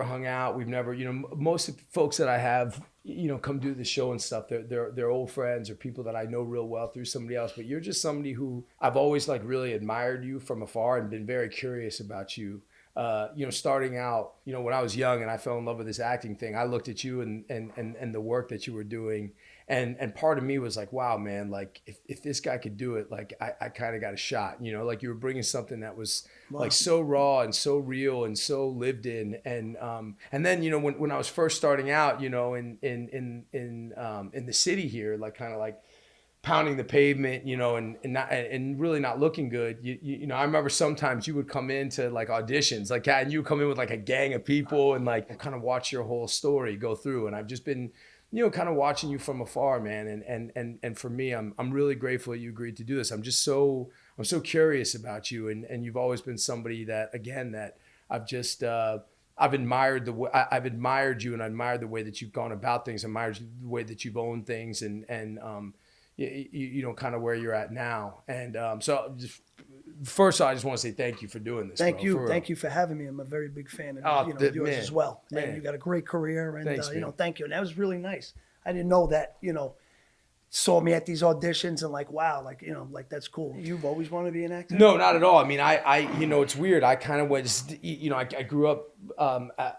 hung out. We've never, most of the folks that I have, come do the show and stuff. They're old friends or people that I know real well through somebody else. But you're just somebody who I've always like really admired you from afar and been very curious about you. Starting out, when I was young and I fell in love with this acting thing, I looked at you and the work that you were doing. And part of me was like, wow, man, like if this guy could do it, like I kind of got a shot, like you were bringing something that was like so raw and so real and so lived in. And then, when I was first starting out, in the city here, like kind of like pounding the pavement, and really not looking good. I remember sometimes you would come into like auditions, like, and you would come in with like a gang of people and like kind of watch your whole story go through. And I've just been, kind of watching you from afar, man. And for me, I'm really grateful that you agreed to do this. I'm so curious about you, and you've always been somebody that, again, that I've just I've admired I've admired you, and I admired the way that you've gone about things, admired the way that you've owned things, and kind of where you're at now. And so just, first, I just want to say thank you for doing this. Thank bro, you. Thank you for having me. I'm a very big fan of yours man, as well. man. And you got a great career. And, Thanks, thank you. And that was really nice. I didn't know that, saw me at these auditions and like, wow, like, like that's cool. You've always wanted to be an actor? No, not at all. I mean, I it's weird. I kind of was, I grew up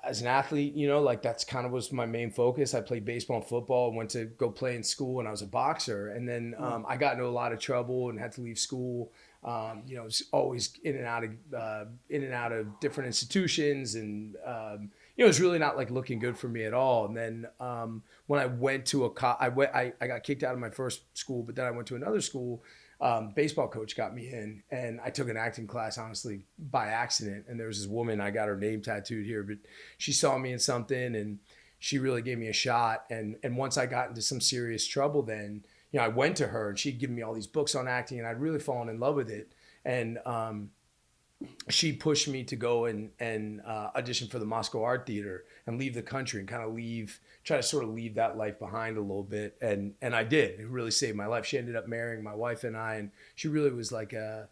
as an athlete, like that's kind of was my main focus. I played baseball and football, went to go play in school, and I was a boxer. And then I got into a lot of trouble and had to leave school. Was always in and out of different institutions, and it was really not like looking good for me at all. And then when I went to I got kicked out of my first school, but then I went to another school. Baseball coach got me in, and I took an acting class, honestly, by accident. And there was this woman, I got her name tattooed here, but she saw me in something, and she really gave me a shot. And once I got into some serious trouble, then I went to her, and she'd given me all these books on acting, and I'd really fallen in love with it. And she pushed me to go and audition for the Moscow Art Theater and leave the country and kind of try to sort of leave that life behind a little bit. And I did. It really saved my life. She ended up marrying my wife and I, and she really was like a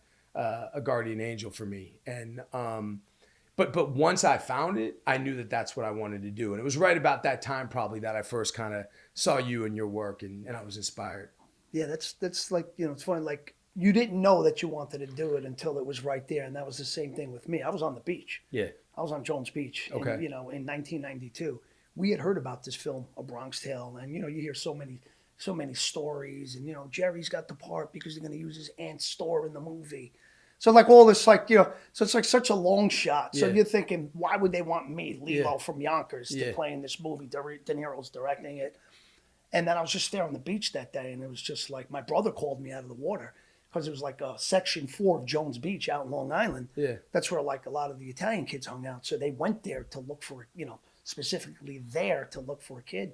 guardian angel for me. And but once I found it, I knew that that's what I wanted to do. And it was right about that time probably that I first kind of saw you and your work, and I was inspired. Yeah, that's like, it's funny, like you didn't know that you wanted to do it until it was right there. And that was the same thing with me. I was on the beach. Yeah. I was on Jones Beach, okay. in 1992. We had heard about this film, A Bronx Tale, and you hear so many stories, and Jerry's got the part because they're going to use his aunt's store in the movie. So like all this, like so it's like such a long shot. So you're thinking, why would they want me, Lilo from Yonkers, to play in this movie? De Niro's directing it, and then I was just there on the beach that day, and it was just like my brother called me out of the water. Because it was like Section 4 of Jones Beach out in Long Island. Yeah. That's where like a lot of the Italian kids hung out. So they went there to look for, specifically there to look for a kid.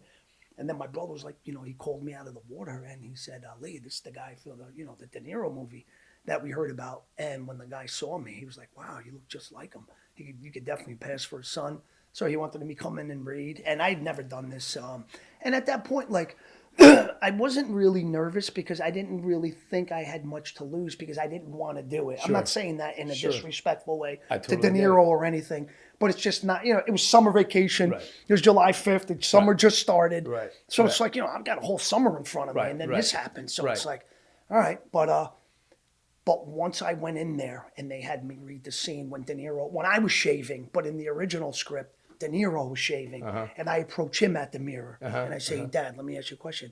And then my brother was like, he called me out of the water and he said, Lee, this is the guy for the De Niro movie that we heard about. And when the guy saw me, he was like, wow, you look just like him. You could definitely pass for his son. So he wanted me to come in and read. And I'd never done this. And at that point, like, I wasn't really nervous because I didn't really think I had much to lose because I didn't want to do it. Sure. I'm not saying that in a disrespectful way to De Niro or anything, but it's just not, it was summer vacation. Right. It was July 5th. The summer just started. Right. So it's like, I've got a whole summer in front of me, and then this happened. So it's like, all right. But once I went in there and they had me read the scene when I was shaving, but in the original script, De Niro was shaving, and I approach him at the mirror, and I say, Dad, let me ask you a question.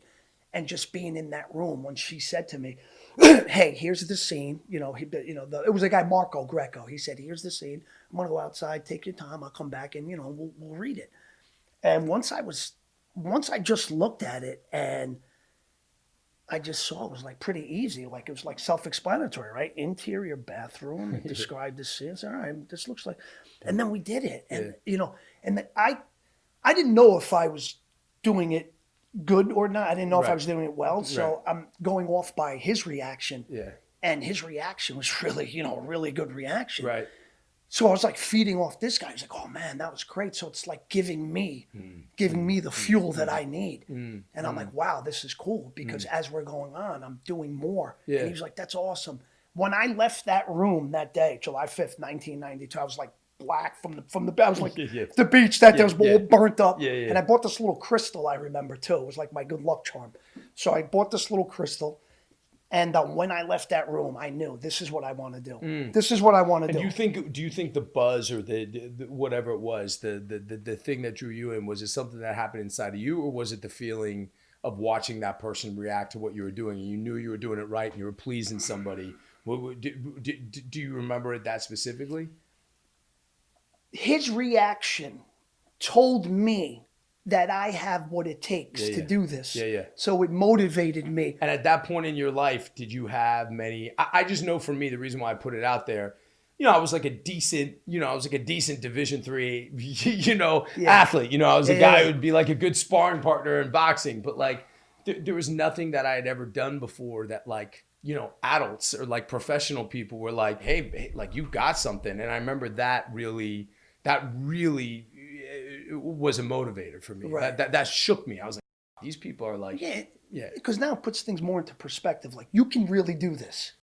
And just being in that room when she said to me, hey, here's the scene, it was a guy, Marco Greco. He said, here's the scene. I'm going to go outside, take your time. I'll come back and, we'll read it. And once I just looked at it and I just saw it was like pretty easy. Like it was like self-explanatory, right? Interior bathroom, described the scene. All right, this looks like, and then we did it. And, and I didn't know if I was doing it good or not. I didn't know if I was doing it well. So I'm going off by his reaction. Yeah. And his reaction was really, a really good reaction. Right. So I was like feeding off this guy. He's like, oh man, that was great. So it's like giving me the fuel that I need. And I'm like, wow, this is cool because as we're going on, I'm doing more. Yeah. And he was like, that's awesome. When I left that room that day, July 5th, 1992, I was like black from the. I was like Yeah. the beach that Yeah, was yeah. all burnt up. Yeah, yeah. And I bought this little crystal. I remember too. It was like my good luck charm. So I bought this little crystal, and when I left that room, I knew this is what I want to do. This is what I want to And do. do you think the buzz or the whatever it was, the thing that drew you in, was it something that happened inside of you, or was it the feeling of watching that person react to what you were doing, and you knew you were doing it right and you were pleasing somebody? Do you remember it that specifically? His reaction told me that I have what it takes Yeah, to yeah. do this. Yeah, yeah. So it motivated me. And at that point in your life, did you have many? I just know for me, the reason why I put it out there, I was like a decent, I was like a decent Division III, athlete. I was a guy who would be like a good sparring partner in boxing. But like, there was nothing that I had ever done before that like, adults or like professional people were like, hey, like you got something. And I remember that really was a motivator for me. Right. That shook me. I was like, these people are like, Yeah. yeah. Because now it puts things more into perspective. Like, you can really do this.